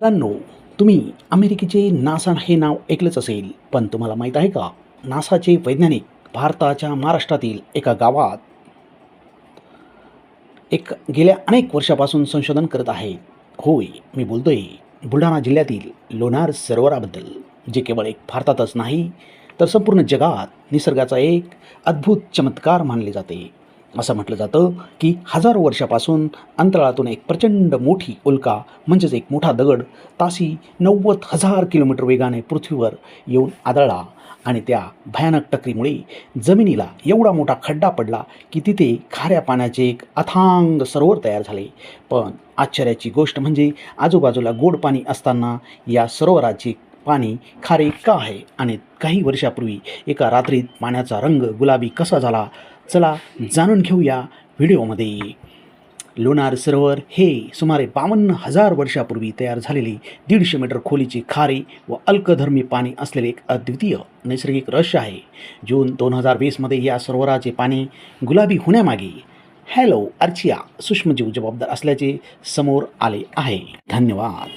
मित्रांनो, तुम्ही अमेरिकेचे नासा हे नाव ऐकलंच असेल, पण तुम्हाला माहीत आहे का? नासाचे वैज्ञानिक भारताच्या महाराष्ट्रातील एका गावात गेल्या अनेक वर्षापासून संशोधन करत आहेत. होय, मी बोलतोय बुलढाणा जिल्ह्यातील लोणार सरोवराबद्दल, जे केवळ एक भारतातच नाही, तर संपूर्ण जगात निसर्गाचा एक अद्भुत चमत्कार मानले जाते. असं म्हटलं जातं की हजारो वर्षापासून अंतराळातून एक प्रचंड मोठी उल्का म्हणजेच एक मोठा दगड ताशी 90,000 किलोमीटर वेगाने पृथ्वीवर येऊन आदळला आणि त्या भयानक टक्करीमुळे जमिनीला एवढा मोठा खड्डा पडला की तिथे खाऱ्या पाण्याचे एक अथांग सरोवर तयार झाले. पण आश्चर्याची गोष्ट म्हणजे आजूबाजूला गोड पाणी असताना या सरोवराचे पाणी खारे का आहे आणि काही वर्षापूर्वी एका रात्रीत पाण्याचा रंग गुलाबी कसा झाला, चला जाणून घेऊया व्हिडिओमध्ये. लोणार सरोवर हे सुमारे 52,000 वर्षापूर्वी तयार झालेले 150 मीटर खोलीचे खारे व अल्कधर्मी पाणी असलेले एक अद्वितीय नैसर्गिक रहस्य आहे. जून 2020मध्ये या सरोवराचे पाणी गुलाबी होण्यामागे हॅलो आर्चिया सूक्ष्मजीव जबाबदार असल्याचे समोर आले आहे. धन्यवाद.